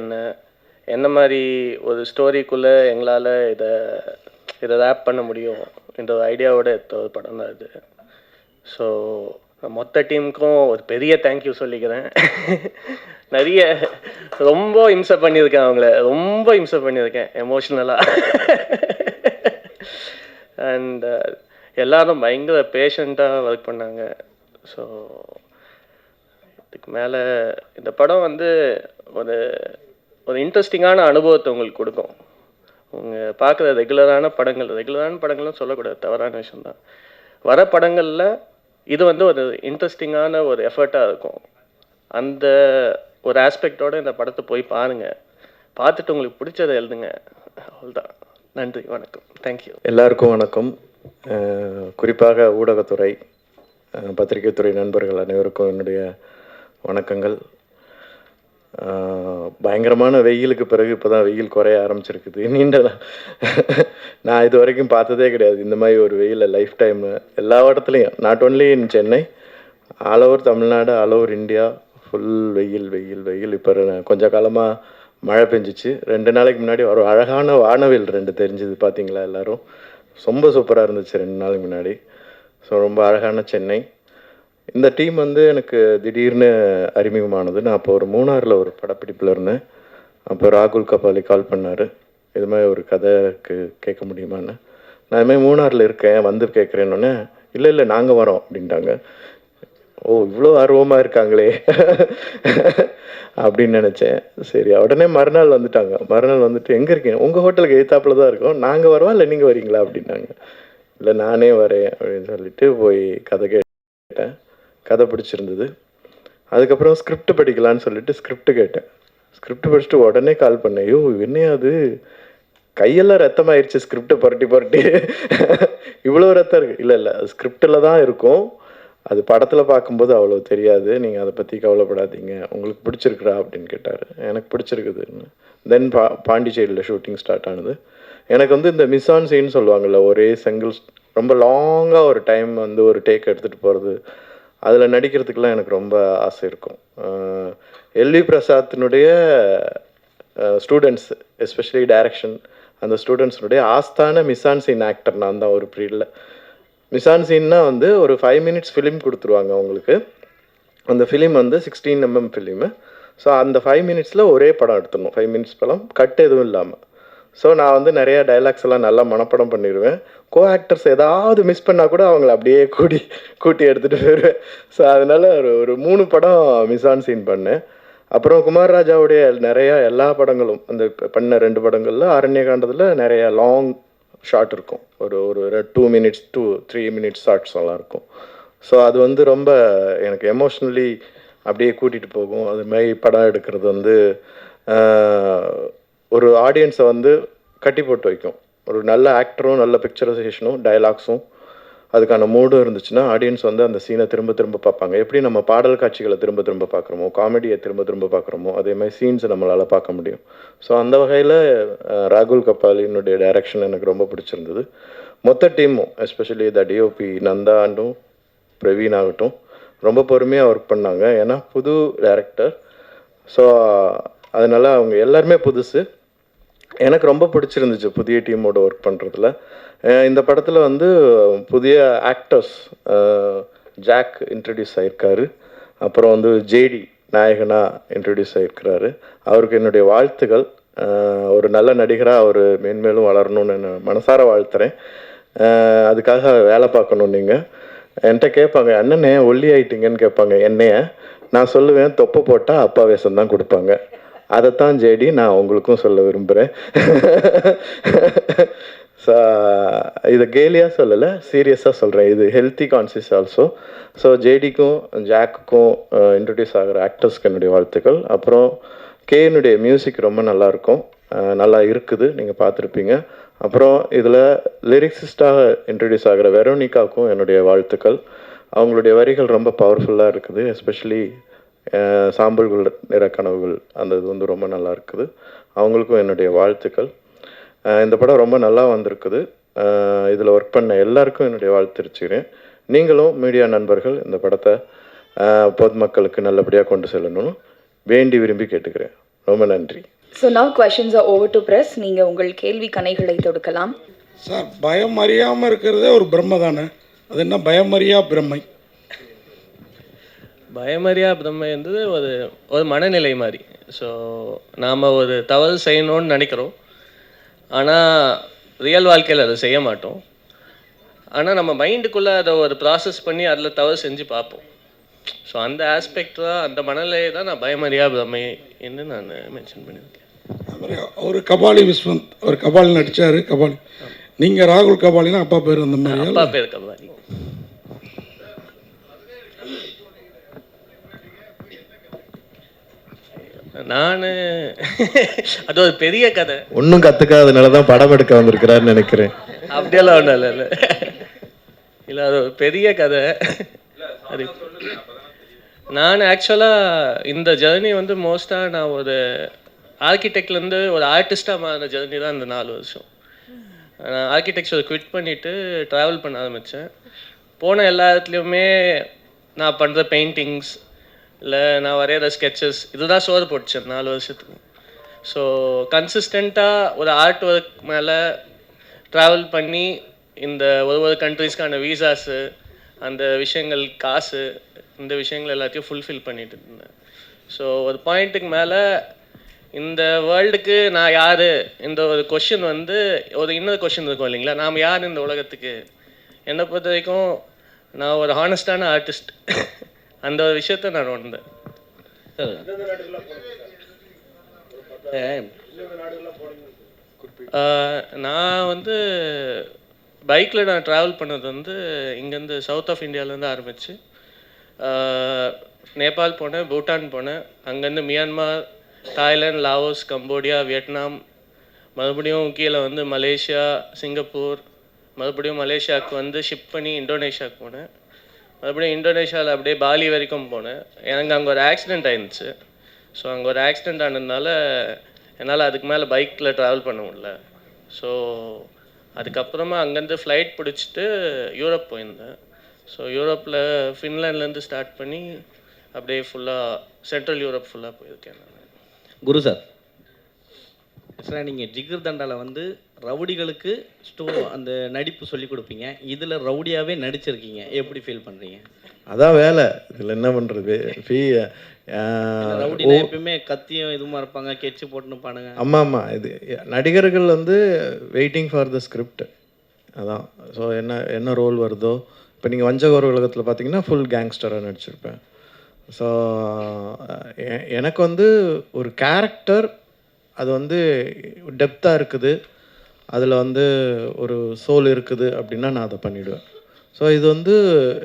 என்ன மாதிரி ஒரு ஸ்டோரிக்குள்ளே எங்களால் இதை ரேப் பண்ண முடியும் என்ற ஒரு ஐடியாவோட எடுத்த ஒரு படம் தான் இது. ஸோ மொத்த டீமுக்கும் ஒரு பெரிய தேங்க்யூ சொல்லிக்கிறேன். நிறைய ரொம்ப இம்சை பண்ணியிருக்கேன், அவங்கள ரொம்ப இம்சை பண்ணியிருக்கேன் எமோஷ்னலாக. அண்ட் எல்லாரும் பயங்கர பேஷண்ட்டாக ஒர்க் பண்ணாங்க. ஸோ இதுக்கு மேலே இந்த படம் வந்து ஒரு ஒரு இன்ட்ரெஸ்டிங்கான அனுபவத்தை உங்களுக்கு கொடுக்கும். உங்கள் பார்க்குற ரெகுலரான படங்கள்லாம் சொல்லக்கூடாது, தவறான விஷயந்தான். வர படங்களில் இது வந்து ஒரு இன்ட்ரெஸ்டிங்கான ஒரு எஃபர்ட்டாக இருக்கும். அந்த ஒரு ஆஸ்பெக்டோடு இந்த படத்தை போய் பாருங்கள், பார்த்துட்டு உங்களுக்கு பிடிச்சதை எழுதுங்க. அவ்வளோதான். நன்றி, வணக்கம், தேங்க்யூ. எல்லாருக்கும் வணக்கம். குறிப்பாக ஊடகத்துறை, பத்திரிகைத்துறை நண்பர்கள் அனைவருக்கும் என்னுடைய வணக்கங்கள். பயங்கரமான வெயிலுக்கு பிறகு இப்போ தான் வெயில் குறைய ஆரம்பிச்சிருக்குது. நான் இது வரைக்கும் பார்த்ததே கிடையாது இந்த மாதிரி ஒரு வெயிலை லைஃப் டைம். எல்லா இடத்துலையும், not only in Chennai, all over Tamil Nadu, all over India, full வெயில் வெயில் வெயில். இப்போ கொஞ்ச காலமாக மழை பெஞ்சிச்சு. 2 நாளைக்கு முன்னாடி ஒரு அழகான வானவில் 2 தெரிஞ்சுது, பார்த்தீங்களா எல்லோரும்? ரொம்ப சூப்பராக இருந்துச்சு 2 நாளைக்கு முன்னாடி. ஸோ ரொம்ப அழகான சென்னை. இந்த டீம் வந்து எனக்கு திடீர்னு அறிமுகமானது. நான் அப்போ ஒரு மூணாரில் ஒரு படப்பிடிப்பில் இருந்தேன். அப்போ ராகுல் கபாலி கால் பண்ணார், இது மாதிரி ஒரு கதைக்கு கேட்க முடியுமான்னு. நான் இதுமாதிரி மூணாரில் இருக்கேன், வந்து கேட்குறேன்னொன்னே, இல்லை நாங்கள் வரோம் அப்படின்ட்டாங்க. ஓ, இவ்வளோ ஆர்வமாக இருக்காங்களே அப்படின்னு நினச்சேன். சரி, உடனே மறுநாள் வந்துட்டாங்க. மறுநாள் வந்துட்டு, எங்கே இருக்கீங்க? உங்கள் ஹோட்டலுக்கு எதிர்த்தாப்புல தான் இருக்கோம், நாங்கள் வரோம், இல்லை நீங்கள் வரீங்களா அப்படின்னாங்க. இல்லை நானே வரேன் அப்படின்னு சொல்லிட்டு போய் கதை கேட்டேன். கதை பிடிச்சிருந்தது. அதுக்கப்புறம் ஸ்கிரிப்ட் படிக்கலான்னு சொல்லிட்டு ஸ்கிரிப்ட் கேட்டேன். ஸ்கிரிப்ட் படிச்சுட்டு உடனே கால் பண்ணேன். ஐயோ, என்னையா அது, கையெல்லாம் ரத்தமாயிருச்சு ஸ்கிரிப்டை புரட்டி இவ்வளோ ரத்தம் இருக்குது. இல்லை அது ஸ்கிரிப்டில் தான் இருக்கும், அது படத்தில் பார்க்கும்போது அவ்வளோ தெரியாது, நீங்கள் அதை பற்றி கவலைப்படாதீங்க, உங்களுக்கு பிடிச்சிருக்குறா அப்படின்னு கேட்டார். எனக்கு பிடிச்சிருக்குதுன்னு. தென் பாண்டிச்சேரியில் ஷூட்டிங் ஸ்டார்ட் ஆனது. எனக்கு வந்து இந்த மிஸ் ஆன் சீன் சொல்லுவாங்கள்ல, ஒரே சிங்கிள் ரொம்ப லாங்காக ஒரு டைம் வந்து ஒரு டேக் எடுத்துகிட்டு போகிறது, அதில் நடிக்கிறதுக்கெலாம் எனக்கு ரொம்ப ஆசை இருக்கும். எல்வி பிரசாத்தினுடைய ஸ்டூடெண்ட்ஸ், எஸ்பெஷலி டைரக்ஷன், அந்த ஸ்டூடெண்ட்ஸினுடைய ஆஸ்தான மிஸ் ஆன் சீன் ஆக்டர் நான் தான் ஒரு பீரியடில். மிஸ் ஆன் சீன்னா வந்து ஒரு 5 மினிட்ஸ் ஃபிலிம் கொடுத்துருவாங்க அவங்களுக்கு. அந்த ஃபிலிம் வந்து 16 mm ஃபிலிமு. ஸோ அந்த 5 மினிட்ஸில் ஒரே படம் எடுத்துடணும், 5 மினிட்ஸ் படம், கட் எதுவும் இல்லாமல். ஸோ நான் வந்து நிறையா டைலாக்ஸ் எல்லாம் நல்லா மனப்படம் பண்ணிடுவேன். கோ ஆக்டர்ஸ் ஏதாவது மிஸ் பண்ணால் கூட அவங்கள அப்படியே கூட்டி எடுத்துகிட்டு போயிடுவேன். ஸோ அதனால் ஒரு 3 படம் மிஸ் ஆன் சீன் பண்ணேன். அப்புறம் குமார் ராஜாவுடைய நிறையா எல்லா படங்களும், அந்த பண்ண 2 படங்களில் ஆரண்யகாண்டத்தில் நிறையா லாங் ஷார்ட் இருக்கும், ஒரு 2 மினிட்ஸ் to 3 மினிட்ஸ் ஷார்ட்ஸ் எல்லாம் இருக்கும். ஸோ அது வந்து ரொம்ப எனக்கு எமோஷ்னலி அப்படியே கூட்டிகிட்டு போகும். அது மாதிரி படம் எடுக்கிறது வந்து ஒரு ஆடியன்ஸை வந்து கட்டி போட்டு வைக்கும். ஒரு நல்ல ஆக்டரும் நல்ல பிக்சரைசேஷனும் டைலாக்ஸும் அதுக்கான மூடும் இருந்துச்சுன்னா ஆடியன்ஸ் வந்து அந்த சீனை திரும்ப பார்ப்பாங்க. எப்படி நம்ம பாடல் காட்சிகளை திரும்ப பார்க்குறோமோ, காமெடியை திரும்ப பார்க்குறோமோ, அதே மாதிரி சீன்ஸை நம்மளால் பார்க்க முடியும். ஸோ அந்த வகையில் ராகுல் கபாலினுடைய டைரக்ஷன் எனக்கு ரொம்ப பிடிச்சிருந்தது. மொத்த டீமும், எஸ்பெஷலி த டிஓபி நந்தா ஆண்டும் பிரவீன் ஆகட்டும், ரொம்ப பொறுமையாக ஒர்க் பண்ணாங்க. ஏன்னா புது டைரக்டர், ஸோ அதனால் அவங்க எல்லாருமே புதுசு. எனக்கு ரொம்ப பிடிச்சிருந்துச்சு புதிய டீமோட ஒர்க் பண்ணுறதுல. இந்த படத்தில் வந்து புதிய ஆக்டர்ஸ் ஜாக் இன்ட்ரடியூஸ் ஆகிருக்காரு. அப்புறம் வந்து ஜேடி நாயகனாக இன்ட்ரடியூஸ் ஆகிருக்கிறாரு. அவருக்கு என்னுடைய வாழ்த்துக்கள். ஒரு நல்ல நடிகராக அவர் மேன்மேலும் வளரணும்னு நான் மனசார வாழ்த்துறேன். அதுக்காக வேலை பார்க்கணும். நீங்கள் என்கிட்ட கேட்பாங்க, அண்ணனே ஒல்லி ஆயிட்டீங்கன்னு கேட்பாங்க என்னைய. நான் சொல்லுவேன், தொப்பை போட்டால் அப்பா வேஷம் தான் கொடுப்பாங்க. அதைத்தான் ஜேடி நான் உங்களுக்கும் சொல்ல விரும்புகிறேன். ஸோ இதை கேலியாக சொல்லலை, சீரியஸாக சொல்கிறேன். இது ஹெல்த்தி கான்சியஸ் ஆல்சோ. ஸோ ஜேடிக்கும் ஜாக்குக்கும் இன்ட்ரடியூஸ் ஆகிற ஆக்டர்ஸ்க்கு என்னுடைய வாழ்த்துக்கள். அப்புறம் கேனுடைய மியூசிக் ரொம்ப நல்லாயிருக்கும், நல்லா இருக்குது, நீங்கள் பார்த்துருப்பீங்க. அப்புறம் இதில் லிரிக்ஸிஸ்டாக இன்ட்ரடியூஸ் ஆகிற வெரோனிகாவுக்கும் என்னுடைய வாழ்த்துக்கள். அவங்களுடைய வரிகள் ரொம்ப பவர்ஃபுல்லாக இருக்குது. எஸ்பெஷலி சாம்பல்கள் நிற கனவுகள் அந்த இது வந்து ரொம்ப நல்லா இருக்குது. அவங்களுக்கும் என்னுடைய வாழ்த்துக்கள். இந்த படம் ரொம்ப நல்லா வந்திருக்குது. இதில் ஒர்க் பண்ண எல்லாருக்கும் என்னுடைய வாழ்த்து தெரிவிச்சுக்கிறேன். நீங்களும் மீடியா நண்பர்கள் இந்த படத்தை பொதுமக்களுக்கு நல்லபடியாக கொண்டு செல்லணும்னு வேண்டி விரும்பி கேட்டுக்கிறேன். ரொம்ப நன்றி. So now questions are over to press. நீங்கள் உங்கள் கேள்வி கணைகளை தொடுக்கலாம். சார், பயம் அறியாமல் இருக்கிறதே ஒரு பிரம்மை தானே, அது என்ன பயமறியா பிரம்மை? பயமறியா பிரம்மை என்பது ஒரு மனநிலை மாதிரி. ஸோ நாம் ஒரு தவறு செய்யணும்னு நினைக்கிறோம், ஆனால் ரியல் வாழ்க்கையில் அதை செய்ய மாட்டோம். ஆனால் நம்ம மைண்டுக்குள்ளே அதை ஒரு ப்ராசஸ் பண்ணி அதில் தவறு செஞ்சு பார்ப்போம். ஸோ அந்த ஆஸ்பெக்ட் தான், அந்த மனநிலையை தான் நான் பயமறியா பிரம்மை என்று நான் மென்ஷன் பண்ணியிருக்கேன். ஒரு கபாலி விஸ்வந்த், ஒரு கபாலி நடித்தார். கபாலி நீங்கள் ராகுல் கபாலினா அப்பா பேர் அந்த மாதிரி? அப்பா பேர் கபாலி. நான் அது ஒரு பெரிய கதை, ஒன்றும் கற்றுக்காதனால தான் படம் எடுக்க வந்திருக்கிறாருன்னு நினைக்கிறேன். அப்படியெல்லாம் ஒன்றும் இல்லை. இல்லை, அது ஒரு பெரிய கதை. அது நான் ஆக்சுவலாக இந்த ஜேர்னி வந்து மோஸ்ட்டாக நான் ஒரு ஆர்கிடெக்ட்லேருந்து ஒரு ஆர்டிஸ்ட்டாக மாறின ஜேர்னி தான் இந்த 4 வருஷம். நான் ஆர்கிடெக்சர் குவிட் பண்ணிவிட்டு ட்ராவல் பண்ண ஆரம்பித்தேன். போன எல்லா இடத்துலையுமே நான் பண்ணுற பெயிண்டிங்ஸ் இல்லை நான் வரைகிற ஸ்கெச்சஸ் இதுதான் சோறு போட்டுச்சேன் 4 வருஷத்துக்கு. ஸோ கன்சிஸ்டண்ட்டாக ஒரு ஆர்ட் ஒர்க் மேலே ட்ராவல் பண்ணி இந்த ஒரு கண்ட்ரீஸ்க்கான வீசாஸு, அந்த விஷயங்கள், காசு, இந்த விஷயங்கள் எல்லாத்தையும் ஃபுல்ஃபில் பண்ணிட்டு இருந்தேன். ஸோ ஒரு பாயிண்ட்டுக்கு மேலே இந்த வேர்ல்டுக்கு நான் யார், இந்த ஒரு கொஷின் வந்து இன்னொரு கொஷின் இருக்கும் இல்லைங்களா, நாம் யார் இந்த உலகத்துக்கு. என்னை பொறுத்த வரைக்கும் நான் ஒரு ஹானஸ்டான ஆர்டிஸ்ட். அந்த ஒரு விஷயத்த நான் உணர்ந்தேன். நான் வந்து பைக்கில் நான் ட்ராவல் பண்ணது வந்து இங்கேருந்து சவுத் ஆஃப் இந்தியாவிலேருந்து ஆரம்பித்து நேபாள் போனேன், பூட்டான் போனேன், அங்கேருந்து Myanmar, Thailand, Laos, Cambodia, Vietnam, மறுபடியும் கீழே வந்து மலேசியா, சிங்கப்பூர், மறுபடியும் மலேசியாவுக்கு வந்து ஷிப் பண்ணி இந்தோனேஷியாவுக்கு போனேன். மறுபடியும் இந்தோனேஷியாவில் அப்படியே பாலி வரைக்கும் போனேன். எனக்கு அங்கே ஒரு ஆக்சிடெண்ட் ஆயிருந்துச்சு. ஸோ அங்கே ஒரு ஆக்சிடெண்ட் ஆனதுனால என்னால் அதுக்கு மேலே பைக்கில் ட்ராவல் பண்ண முடியல. ஸோ அதுக்கப்புறமா அங்கேருந்து ஃப்ளைட் பிடிச்சிட்டு யூரோப் போயிருந்தேன். ஸோ யூரோப்பில் ஃபின்லாண்ட்லேருந்து ஸ்டார்ட் பண்ணி அப்படியே ஃபுல்லாக சென்ட்ரல் யூரோப் ஃபுல்லாக போயிருக்கேன் நான். குரு சார், சார் நீங்கள் ஜிகர் தண்டாவில் வந்து ரவுடிகளுக்கு அந்த நடிப்பு சொல்லி கொடுப்பீங்க, இதில் ரவுடியாகவே நடிச்சிருக்கீங்க, எப்படி ஃபீல் பண்ணுறீங்க? அதான் வேலை, இதில் என்ன பண்ணுறது. ரவுடினா எப்பயுமே கத்தியும் இதுமா இருப்பாங்க, கெச்சு போட்டுன்னு பாடுங்க. ஆமாம், இது நடிகர்கள் வந்து வெயிட்டிங் ஃபார் த ஸ்கிரிப்ட். அதான். ஸோ என்ன ரோல் வருதோ, இப்போ நீங்கள் வஞ்சகோர உலகத்தில் பார்த்தீங்கன்னா ஃபுல் கேங்ஸ்டராக நடிச்சிருப்பேன். ஸோ எனக்கு வந்து ஒரு கேரக்டர் அது வந்து டெப்த்தாக இருக்குது, அதில் வந்து ஒரு சோல் இருக்குது அப்படின்னா நான் அதை பண்ணிவிடுவேன். ஸோ இது வந்து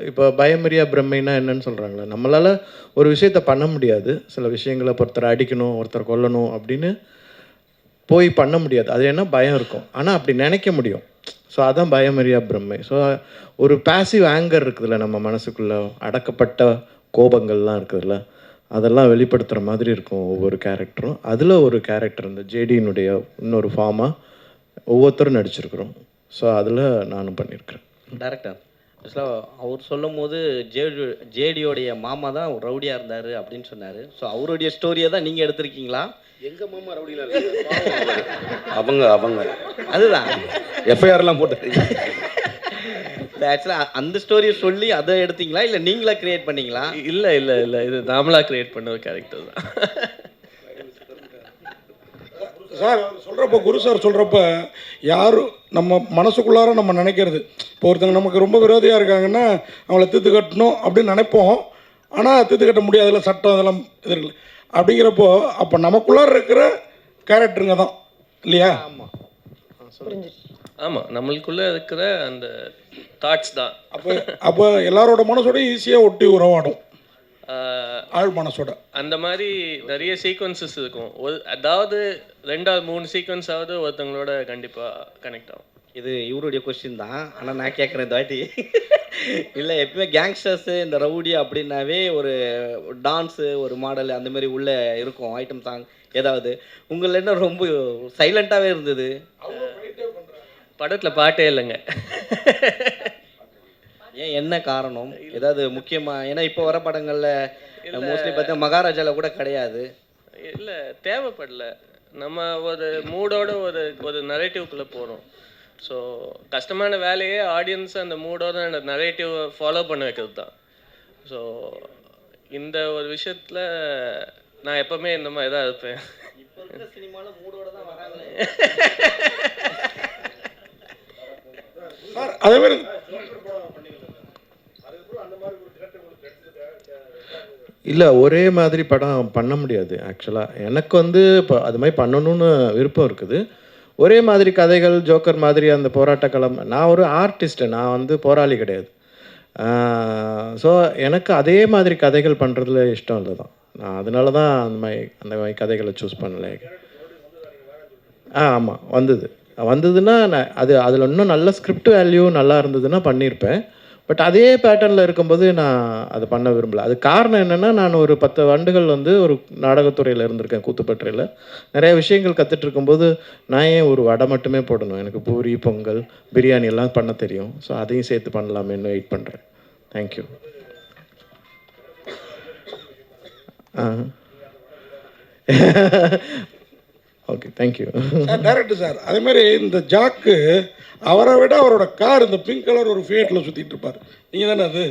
இப்போ பயமறியா பிரம்மைனா என்னன்னு சொல்கிறாங்களே, நம்மளால் ஒரு விஷயத்த பண்ண முடியாது. சில விஷயங்களை ஒருத்தரை அடிக்கணும், ஒருத்தரை கொல்லணும் அப்படின்னு போய் பண்ண முடியாது. அது என்ன பயம் இருக்கும், ஆனால் அப்படி நினைக்க முடியும். ஸோ அதான் பயமறியா பிரம்மை. ஸோ ஒரு பேசிவ் ஆங்கர் இருக்குதுல்ல நம்ம மனசுக்குள்ளே, அடக்கப்பட்ட கோபங்கள்லாம் இருக்குதுல்ல, அதெல்லாம் வெளிப்படுத்துகிற மாதிரி இருக்கும் ஒவ்வொரு கேரக்டரும். அதில் ஒரு கேரக்டர் இந்த ஜேடியினுடைய இன்னொரு ஃபார்மாக ஒவ்வொருத்தரும் நடிச்சிருக்கிறோம். ஸோ அதில் நானும் பண்ணியிருக்கிறேன். டேரக்டர், ஆக்சுவலாக அவர் சொல்லும் போது ஜேடியோடைய மாமா தான் ரவுடியாக இருந்தார் அப்படின்னு சொன்னார். ஸோ அவருடைய ஸ்டோரியை தான் நீங்கள் எடுத்திருக்கீங்களா? எங்க மாமா ரவுடிலாம் அவங்க அவங்க அதுதான் எஃப்ஐஆர்லாம் போட்டு ஆக்சுவலாக அந்த ஸ்டோரியை சொல்லி அதை எடுத்தீங்களா இல்லை நீங்களா கிரியேட் பண்ணீங்களா? இல்லை இல்லை இல்லை, இது நாமளாக க்ரியேட் பண்ண ஒரு கேரக்டர் தான். சார் சொல்கிறப்ப குரு சார் சொல்கிறப்ப யாரும் நம்ம மனசுக்குள்ளார நம்ம நினைக்கிறது, இப்போ ஒருத்தங்க நமக்கு ரொம்ப விரோதியாக இருக்காங்கன்னா அவங்கள தீர்த்து கட்டணும் அப்படின்னு நினைப்போம். ஆனால் தீர்த்து கட்ட முடியாதுல, சட்டம் அதெல்லாம் இது இருக்குல்ல. அப்படிங்கிறப்போ அப்போ நமக்குள்ளார இருக்கிற கேரக்டருங்க தான் இல்லையா? ஆமாம் ஆமாம், நம்மளுக்குள்ளே இருக்கிற அந்த தாட்ஸ் தான். அப்போ எல்லாரோட மனசோட ஈஸியாக ஒட்டி உறவாடும் ஆள் மனசோட. அந்த மாதிரி நிறைய சீக்வன்சஸ் இருக்கும். அதாவது 2-3 சீக்வன்ஸாவது ஒருத்தங்களோட கண்டிப்பாக கனெக்ட் ஆகும். இது இவருடைய கொஸ்டின் தான், ஆனால் நான் கேட்குறேன் இந்த வாட்டி. இல்லை, எப்பவுமே கேங்ஸ்டர்ஸு இந்த ரவுடி அப்படின்னாவே ஒரு டான்ஸு ஒரு மாடல் அந்த மாதிரி உள்ளே இருக்கும் ஐட்டம் சாங் ஏதாவது. உங்களில் என்ன ரொம்ப சைலண்ட்டாகவே இருந்தது? படத்தில் பாட்டே இல்லைங்க. ஏன், என்ன காரணம்? ஏதாவது முக்கியமாக? ஏன்னா இப்போ வர படங்களில் மோஸ்ட்லி பார்த்தா மகாராஜாவில் கூட கிடையாது. இல்லை, தேவைப்படல. நம்ம ஒரு மூடோட ஒரு நரேட்டிவ்குள்ளே போகிறோம். ஸோ கஷ்டமான வேலையே ஆடியன்ஸ் அந்த மூடோட அந்த நரேட்டிவ் ஃபாலோ பண்ண வைக்கிறது தான். ஸோ இந்த ஒரு விஷயத்தில் நான் எப்போவுமே இந்த மாதிரி தான் இருப்பேன். சினிமாவில் மூடோட தான் வராங்களே. சார் அதே மாதிரி இல்லை, ஒரே மாதிரி படம் பண்ண முடியாது. ஆக்சுவலாக எனக்கு வந்து இப்போ அது மாதிரி பண்ணணும்னு விருப்பம் இருக்குது. ஒரே மாதிரி கதைகள், ஜோக்கர் மாதிரி அந்த போராட்ட களம். நான் ஒரு ஆர்டிஸ்ட்டு, நான் வந்து போராளி கிடையாது. ஸோ எனக்கு அதே மாதிரி கதைகள் பண்ணுறதுல இஷ்டம் இல்லை தான். நான் அதனால தான் அந்த மாதிரி கதைகளை சூஸ் பண்ணலை. ஆமாம், வந்ததுன்னா நான் அதில் இன்னும் நல்ல ஸ்கிரிப்ட் வேல்யூ நல்லா இருந்ததுன்னா பண்ணியிருப்பேன். பட் அதே பேட்டர்னில் இருக்கும்போது நான் அதை பண்ண விரும்பலை. அது காரணம் என்னென்னா, நான் ஒரு 10 ஆண்டுகள் வந்து ஒரு நாடகத்துறையில் இருந்திருக்கேன், கூத்துப்பற்றையில். நிறைய விஷயங்கள் கற்றுட்டு இருக்கும்போது நான் ஏன் ஒரு வடை மட்டுமே போடணும்? எனக்கு பூரி, பொங்கல், பிரியாணி எல்லாம் பண்ண தெரியும். ஸோ அதையும் சேர்த்து பண்ணலாமேன்னு வெயிட் பண்ணுறேன். Thank you. Okay, thank you. Sir director sir, அதே மாதிரி இந்த ஜாக்கு அவரை விட அவரோட கார் இந்த பிங்க் கலர் ஒரு ஃபியேட்டில் சுற்றிட்டு இருப்பார். நீங்கள் தானே அது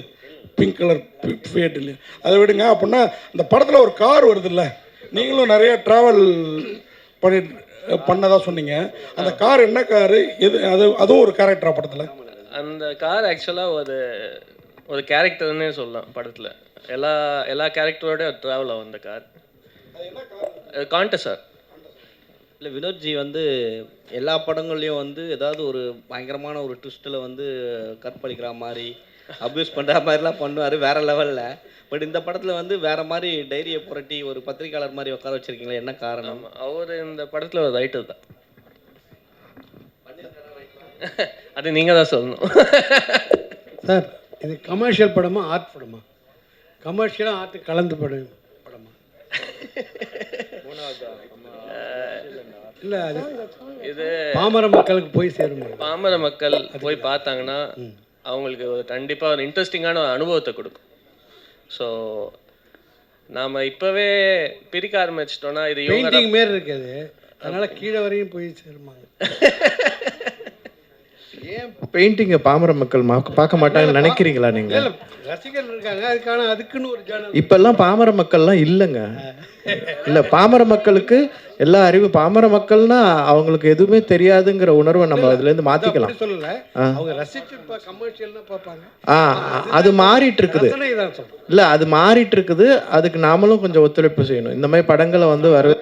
பிங்க் கலர் ஃபியேட் இல்லையா? அதை விடுங்க. அப்படின்னா இந்த படத்தில் ஒரு கார் வருது இல்லை, நீங்களும் நிறைய ட்ராவல் பண்ணதாக சொன்னீங்க. அந்த கார் என்ன காரு? அதுவும் ஒரு கேரக்டரா படத்தில்? அந்த கார் ஆக்சுவலாக ஒரு கேரக்டர்னே சொல்லலாம். படத்தில் எல்லா கேரக்டரோட ட்ராவல் ஆகும் அந்த கார். Contest sir. இல்லை, வினோத்ஜி வந்து எல்லா படங்கள்லையும் வந்து ஏதாவது ஒரு பயங்கரமான ஒரு ட்விஸ்ட்டில் வந்து கற்பழிக்கிற மாதிரி, அப்யூஸ் பண்ணுற மாதிரிலாம் பண்ணுவார் வேறு லெவலில். பட் இந்த படத்தில் வந்து வேறு மாதிரி டைரியை புரட்டி ஒரு பத்திரிக்கையாளர் மாதிரி உட்கார வச்சுருக்கீங்களா? என்ன காரணம்? அவர் இந்த படத்தில் ஒரு ரைட்டர் தான். அது நீங்கள் தான் சொல்லணும். சார், இது கமர்ஷியல் படமா ஆர்ட் படமா? கமர்ஷியலாக ஆர்ட் கலந்து படமா? இல்லை, அது இது பாமர மக்களுக்கு போய் சேரும். பாமர மக்கள் போய் பார்த்தாங்கன்னா அவங்களுக்கு கண்டிப்பாக ஒரு இன்ட்ரெஸ்டிங்கான ஒரு அனுபவத்தை கொடுக்கும். ஸோ நாம் இப்போவே பிரிக்க ஆரம்பிச்சிட்டோன்னா இது பெயிண்டிங் மாரி இருக்காது, அதனால் கீழே வரையும் போய் சேருமாங்க. ஏன் பெயிண்டிங்கை பாமர மக்கள் பார்க்க மாட்டாங்கன்னு நினைக்கிறீங்களா நீங்கள்? ரசிகர்கள் இருக்காங்க, அதுக்குன்னு ஒரு ஜானர். இப்பெல்லாம் பாமர மக்கள்லாம் இல்லைங்க. இல்லை, பாமர மக்களுக்கு எல்லா அறிவு. பாமர மக்கள்னா அவங்களுக்கு எதுவுமே தெரியாதுங்கிற உணர்வை நம்ம அதுலேருந்து மாற்றிக்கலாம். சொல்லலை, அவங்க ரசிச்சு கமர்ஷியல்னா பார்ப்பாங்க. அது மாறிட்டு இருக்குது. இல்லை, அது மாறிட்டு இருக்குது. அதுக்கு நாமளும் கொஞ்சம் ஒத்துழைப்பு செய்யணும். இந்த மாதிரி படங்களை வந்து வர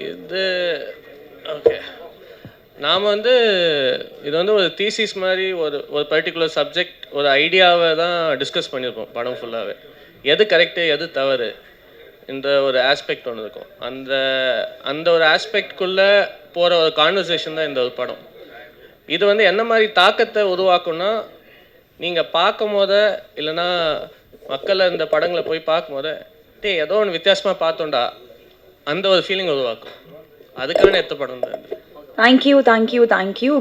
இது ஓகே. நாம் வந்து இது வந்து ஒரு தீசிஸ் மாதிரி ஒரு பர்டிகுலர் சப்ஜெக்ட், ஒரு ஐடியாவை தான் டிஸ்கஸ் பண்ணியிருப்போம் படம் ஃபுல்லாகவே. எது கரெக்டு, எது தவறு, இந்த ஒரு ஆஸ்பெக்ட் ஒன்று இருக்கும். அந்த ஒரு ஆஸ்பெக்ட்குள்ளே போகிற ஒரு கான்வர்சேஷன் தான் இந்த ஒரு படம். இது வந்து என்ன மாதிரி தாக்கத்தை உருவாக்கும்னா, நீங்கள் பார்க்கும் போத இல்லைன்னா மக்களை இந்த படங்களை போய் பார்க்கும் போத ஏதோ ஒன்று வித்தியாசமாக பார்த்தோண்டா அந்த ஒரு ஃபீலிங் உருவாக்கும். அதுக்கான எத்த படம் தான் இது. Thank you thank you thank you